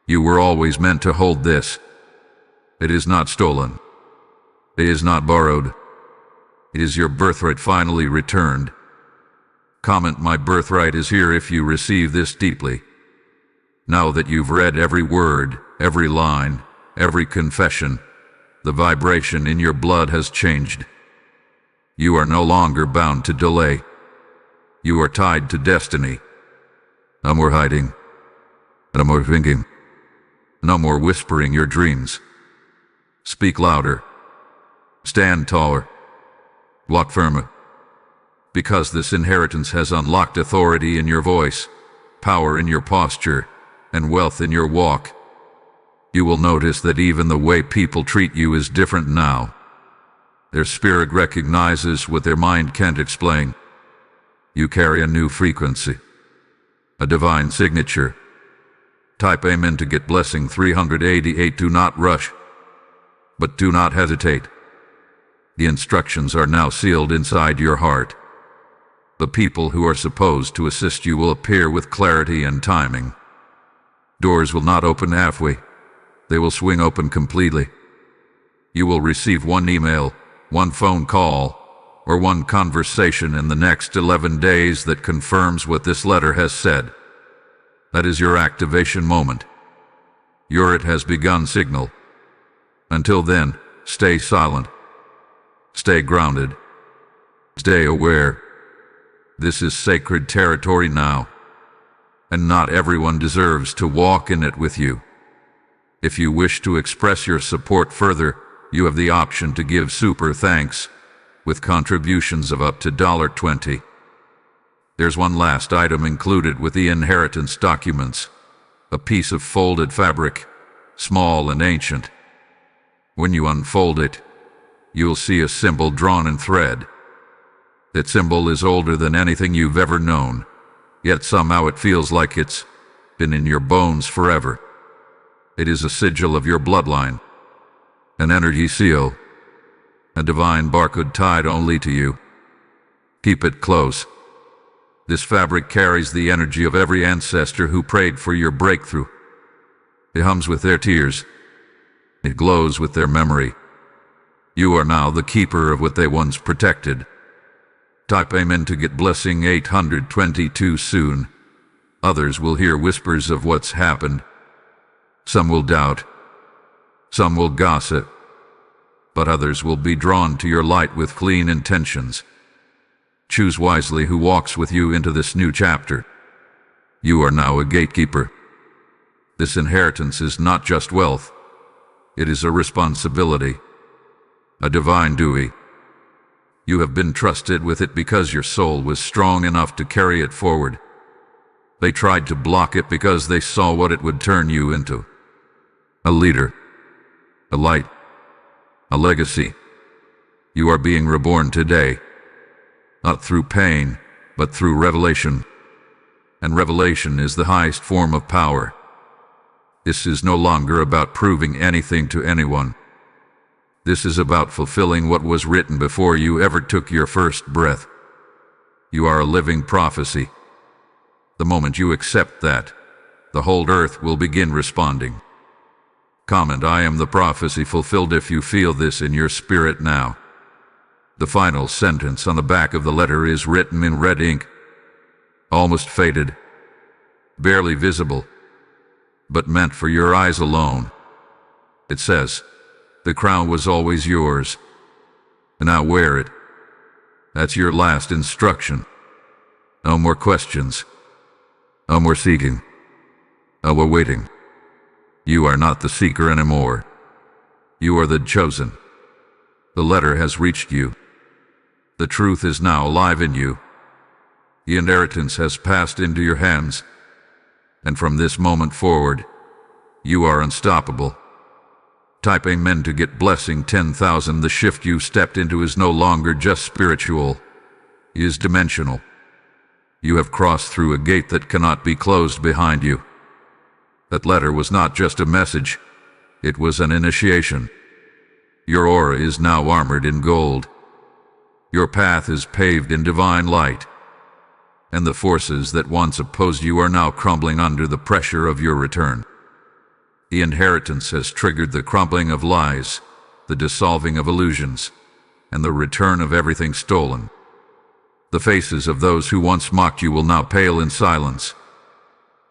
You were always meant to hold this. It is not stolen. It is not borrowed. It is your birthright finally returned. Comment, my birthright is here if you receive this deeply. Now that you've read every word, every line, every confession, the vibration in your blood has changed. You are no longer bound to delay. You are tied to destiny. No more hiding. No more thinking. No more whispering your dreams. Speak louder. Stand taller. Walk firmer. Because this inheritance has unlocked authority in your voice, power in your posture, and wealth in your walk. You will notice that even the way people treat you is different now. Their spirit recognizes what their mind can't explain. You carry a new frequency, a divine signature. Type Amen to get blessing 388. Do not rush, but do not hesitate. The instructions are now sealed inside your heart. The people who are supposed to assist you will appear with clarity and timing. Doors will not open halfway. They will swing open completely. You will receive one email, one phone call, or one conversation in the next 11 days that confirms what this letter has said. That is your activation moment. Your "it has begun" signal. Until then, stay silent. Stay grounded. Stay aware. This is sacred territory now, and not everyone deserves to walk in it with you. If you wish to express your support further, you have the option to give super thanks, with contributions of up to $20. There's one last item included with the inheritance documents, a piece of folded fabric, small and ancient. When you unfold it, you'll see a symbol drawn in thread. That symbol is older than anything you've ever known, yet somehow it feels like it's been in your bones forever. It is a sigil of your bloodline, an energy seal, a divine barcode tied only to you. Keep it close. This fabric carries the energy of every ancestor who prayed for your breakthrough. It hums with their tears. It glows with their memory. You are now the keeper of what they once protected. Type Amen to get blessing 822 soon. Others will hear whispers of what's happened. Some will doubt. Some will gossip. But others will be drawn to your light with clean intentions. Choose wisely who walks with you into this new chapter. You are now a gatekeeper. This inheritance is not just wealth. It is a responsibility, a divine duty. You have been trusted with it because your soul was strong enough to carry it forward. They tried to block it because they saw what it would turn you into. A leader, a light, a legacy. You are being reborn today, not through pain, but through revelation. And revelation is the highest form of power. This is no longer about proving anything to anyone. This is about fulfilling what was written before you ever took your first breath. You are a living prophecy. The moment you accept that, the whole earth will begin responding. Comment, I am the prophecy fulfilled if you feel this in your spirit now. The final sentence on the back of the letter is written in red ink, almost faded, barely visible, but meant for your eyes alone. It says, "The crown was always yours. Now wear it." That's your last instruction. No more questions. No more seeking. No more waiting. You are not the seeker anymore. You are the chosen. The letter has reached you. The truth is now alive in you. The inheritance has passed into your hands. And from this moment forward, you are unstoppable. Type Amen to get blessing 10,000. The shift you stepped into is no longer just spiritual. It is dimensional. You have crossed through a gate that cannot be closed behind you. That letter was not just a message. It was an initiation. Your aura is now armored in gold. Your path is paved in divine light. And the forces that once opposed you are now crumbling under the pressure of your return. The inheritance has triggered the crumbling of lies, the dissolving of illusions, and the return of everything stolen. The faces of those who once mocked you will now pale in silence.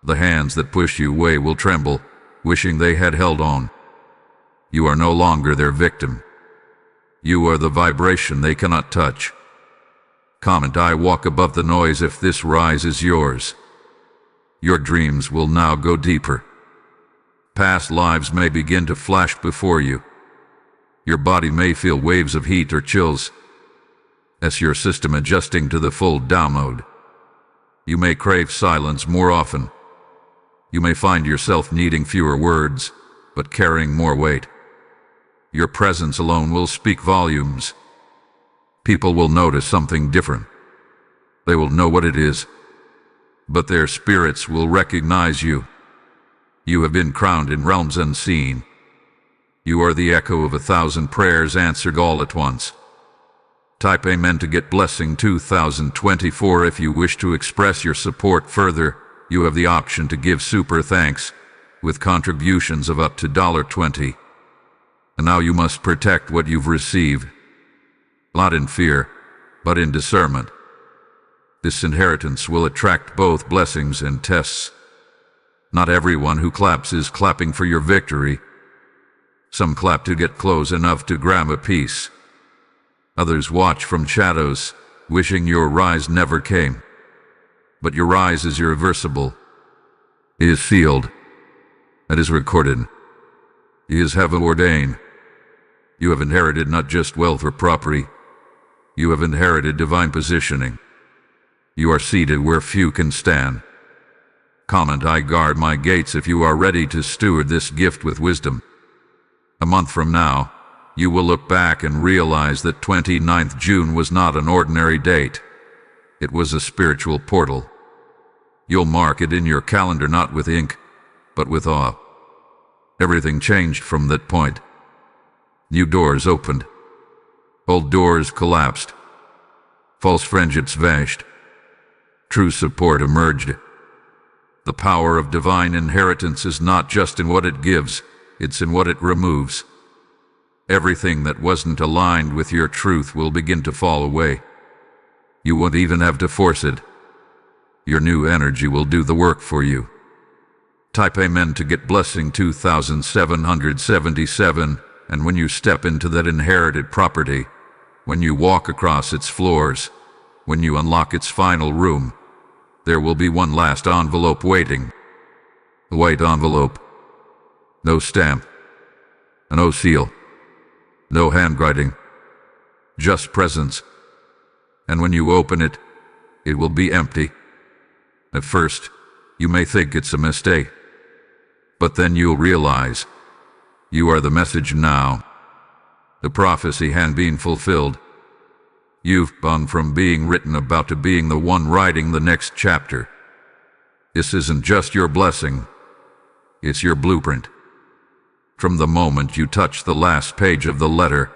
The hands that pushed you away will tremble, wishing they had held on. You are no longer their victim. You are the vibration they cannot touch. Come and I walk above the noise if this rise is yours. Your dreams will now go deeper. Past lives may begin to flash before you. Your body may feel waves of heat or chills as your system adjusting to the full download. You may crave silence more often. You may find yourself needing fewer words, but carrying more weight. Your presence alone will speak volumes. People will notice something different. They will know what it is, but their spirits will recognize you. You have been crowned in realms unseen. You are the echo of 1,000 prayers answered all at once. Type Amen to get Blessing 2024. If you wish to express your support further, you have the option to give super thanks with contributions of up to $20. And now you must protect what you've received, not in fear, but in discernment. This inheritance will attract both blessings and tests. Not everyone who claps is clapping for your victory. Some clap to get close enough to grab a piece. Others watch from shadows, wishing your rise never came. But your rise is irreversible. It is sealed. It is recorded. It is heaven ordained. You have inherited not just wealth or property. You have inherited divine positioning. You are seated where few can stand. Comment, I guard my gates if you are ready to steward this gift with wisdom. A month from now, you will look back and realize that 29th June was not an ordinary date. It was a spiritual portal. You'll mark it in your calendar not with ink, but with awe. Everything changed from that point. New doors opened. Old doors collapsed. False friendships vanished. True support emerged. The power of divine inheritance is not just in what it gives, it's in what it removes. Everything that wasn't aligned with your truth will begin to fall away. You won't even have to force it. Your new energy will do the work for you. Type Amen to get Blessing 2777, and when you step into that inherited property, when you walk across its floors, when you unlock its final room, there will be one last envelope waiting. A white envelope. No stamp. No seal. No handwriting. Just presence. And when you open it, it will be empty. At first, you may think it's a mistake. But then you'll realize you are the message now. The prophecy had been fulfilled. You've gone from being written about to being the one writing the next chapter. This isn't just your blessing. It's your blueprint. From the moment you touch the last page of the letter,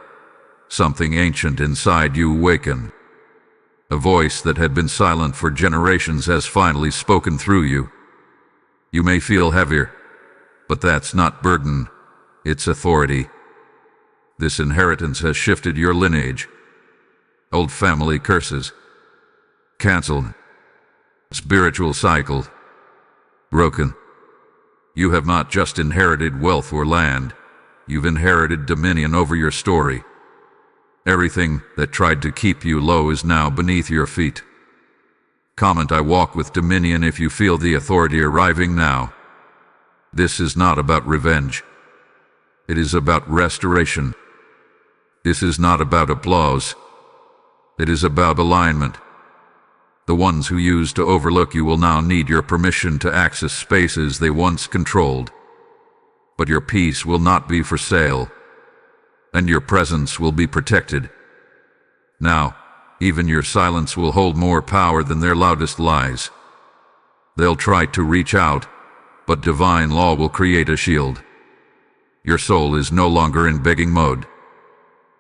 something ancient inside you awakened. A voice that had been silent for generations has finally spoken through you. You may feel heavier, but that's not burden, it's authority. This inheritance has shifted your lineage. Old family curses. Cancelled. Spiritual cycle. Broken. You have not just inherited wealth or land. You've inherited dominion over your story. Everything that tried to keep you low is now beneath your feet. Comment, I walk with dominion if you feel the authority arriving now. This is not about revenge. It is about restoration. This is not about applause. It is about alignment. The ones who used to overlook you will now need your permission to access spaces they once controlled. But your peace will not be for sale, and your presence will be protected. Now, even your silence will hold more power than their loudest lies. They'll try to reach out, but divine law will create a shield. Your soul is no longer in begging mode.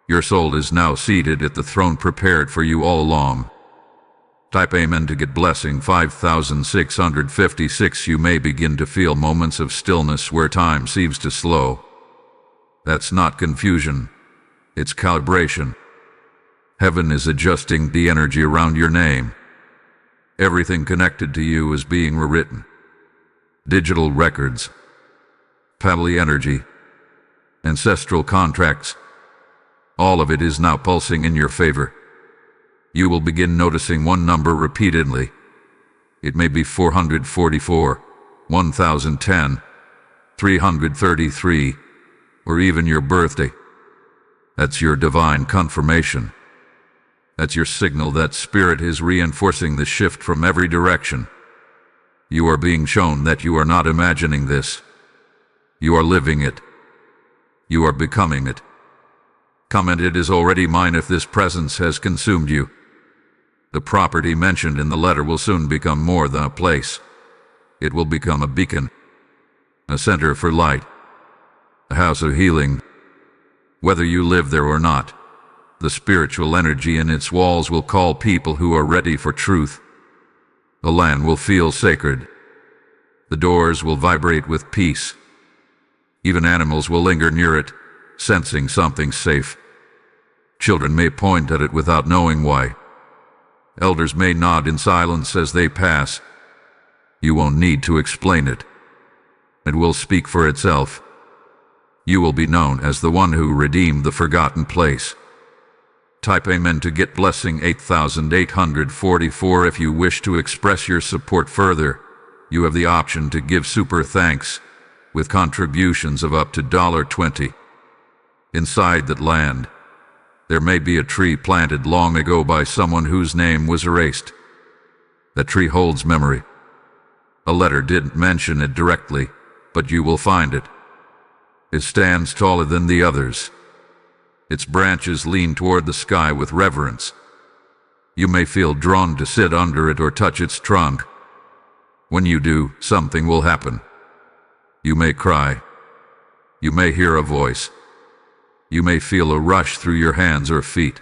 Your soul is now seated at the throne prepared for you all along. Type Amen to get blessing 5656. You may begin to feel moments of stillness where time seems to slow. That's not confusion. It's calibration. Heaven is adjusting the energy around your name. Everything connected to you is being rewritten. Digital records, family energy, ancestral contracts, all of it is now pulsing in your favor. You will begin noticing one number repeatedly. It may be 444, 1010, 333, or even your birthday. That's your divine confirmation. That's your signal that Spirit is reinforcing the shift from every direction. You are being shown that you are not imagining this. You are living it. You are becoming it. Comment, it is already mine if this presence has consumed you. The property mentioned in the letter will soon become more than a place. It will become a beacon, a center for light, a house of healing. Whether you live there or not, the spiritual energy in its walls will call people who are ready for truth. The land will feel sacred. The doors will vibrate with peace. Even animals will linger near it, sensing something safe. Children may point at it without knowing why. Elders may nod in silence as they pass. You won't need to explain it. It will speak for itself. You will be known as the one who redeemed the forgotten place. Type Amen to get blessing 8844. If you wish to express your support further, you have the option to give super thanks with contributions of up to $20. Inside that land, there may be a tree planted long ago by someone whose name was erased. That tree holds memory. A letter didn't mention it directly, but you will find it. It stands taller than the others. Its branches lean toward the sky with reverence. You may feel drawn to sit under it or touch its trunk. When you do, something will happen. You may cry. You may hear a voice. You may feel a rush through your hands or feet.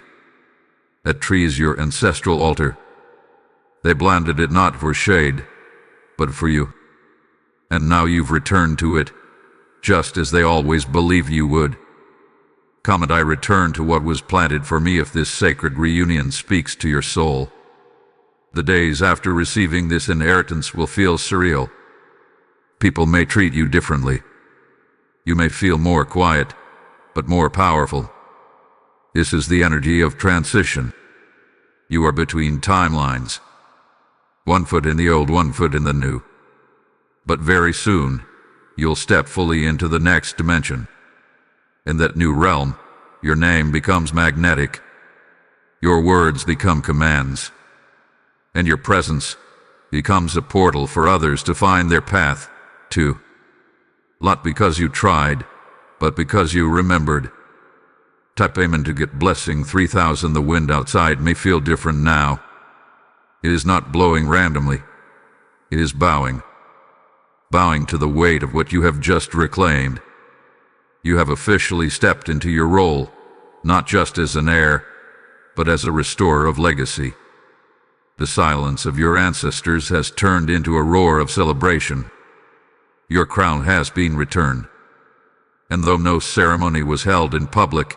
That tree is your ancestral altar. They planted it not for shade, but for you. And now you've returned to it, just as they always believed you would. Comment, I return to what was planted for me if this sacred reunion speaks to your soul. The days after receiving this inheritance will feel surreal. People may treat you differently. You may feel more quiet, but more powerful. This is the energy of transition. You are between timelines. 1 foot in the old, 1 foot in the new. But very soon, you'll step fully into the next dimension. In that new realm, your name becomes magnetic. Your words become commands. And your presence becomes a portal for others to find their path to. Not because you tried, but because you remembered. Type Amen to get blessing 3000. The wind outside may feel different now. It is not blowing randomly. It is bowing. Bowing to the weight of what you have just reclaimed. You have officially stepped into your role, not just as an heir, but as a restorer of legacy. The silence of your ancestors has turned into a roar of celebration. Your crown has been returned. And though no ceremony was held in public,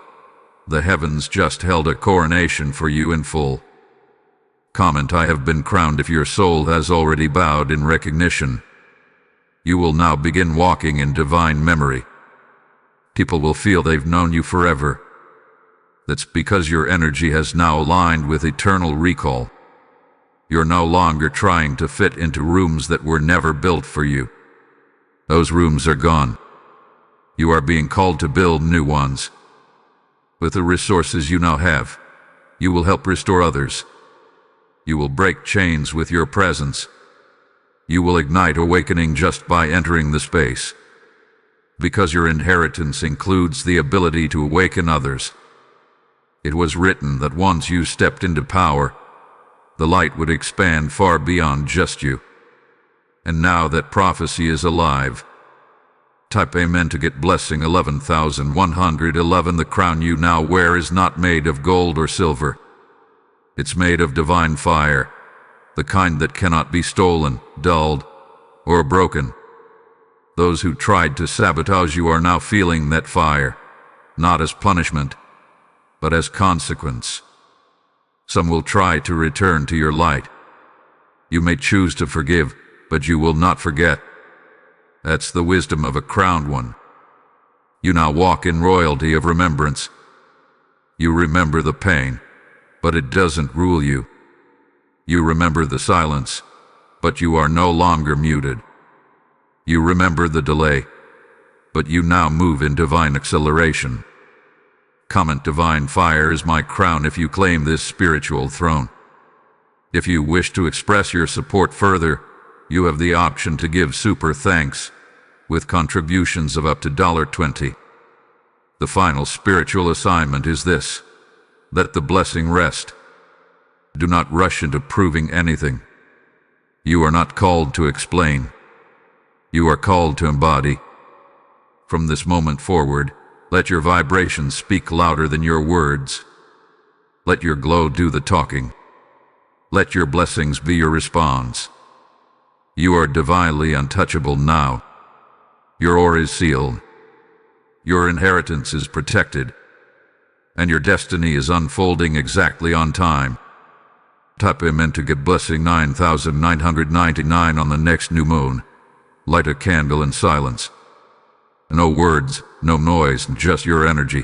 the heavens just held a coronation for you in full. Comment, I have been crowned. If your soul has already bowed in recognition, you will now begin walking in divine memory. People will feel they've known you forever. That's because your energy has now aligned with eternal recall. You're no longer trying to fit into rooms that were never built for you. Those rooms are gone. You are being called to build new ones. With the resources you now have, you will help restore others. You will break chains with your presence. You will ignite awakening just by entering the space. Because your inheritance includes the ability to awaken others. It was written that once you stepped into power, the light would expand far beyond just you. And now that prophecy is alive. Type Amen to get blessing 11111. The crown you now wear is not made of gold or silver. It's made of divine fire, the kind that cannot be stolen, dulled, or broken. Those who tried to sabotage you are now feeling that fire, not as punishment, but as consequence. Some will try to return to your light. You may choose to forgive, but you will not forget. That's the wisdom of a crowned one. You now walk in royalty of remembrance. You remember the pain, but it doesn't rule you. You remember the silence, but you are no longer muted. You remember the delay, but you now move in divine acceleration. Comment: divine fire is my crown if you claim this spiritual throne. If you wish to express your support further, you have the option to give super thanks with contributions of up to $20. The final spiritual assignment is this: let the blessing rest. Do not rush into proving anything. You are not called to explain. You are called to embody. From this moment forward, let your vibrations speak louder than your words. Let your glow do the talking. Let your blessings be your response. You are divinely untouchable now. Your aura is sealed. Your inheritance is protected. And your destiny is unfolding exactly on time. Type Amen to get blessing 9999 on the next new moon. Light a candle in silence. No words, no noise, just your energy.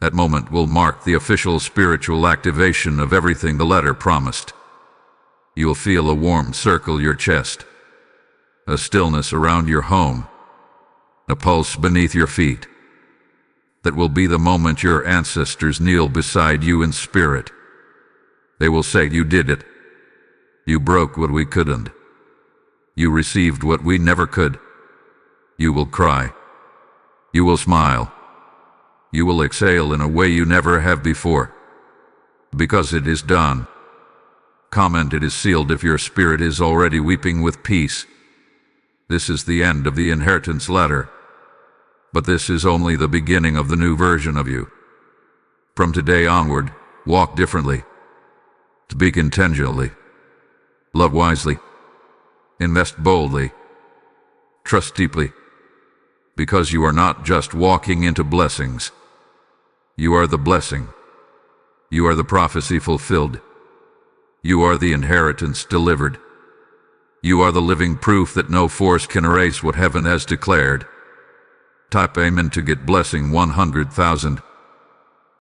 That moment will mark the official spiritual activation of everything the letter promised. You'll feel a warm circle your chest, a stillness around your home, a pulse beneath your feet. That will be the moment your ancestors kneel beside you in spirit. They will say, "You did it. You broke what we couldn't. You received what we never could." You will cry. You will smile. You will exhale in a way you never have before. Because it is done. Comment: it is sealed if your spirit is already weeping with peace. This is the end of the inheritance ladder. But this is only the beginning of the new version of you. From today onward, walk differently. Speak intentionally. Love wisely. Invest boldly. Trust deeply. Because you are not just walking into blessings. You are the blessing. You are the prophecy fulfilled. You are the inheritance delivered. You are the living proof that no force can erase what heaven has declared. Type Amen to get blessing 100,000.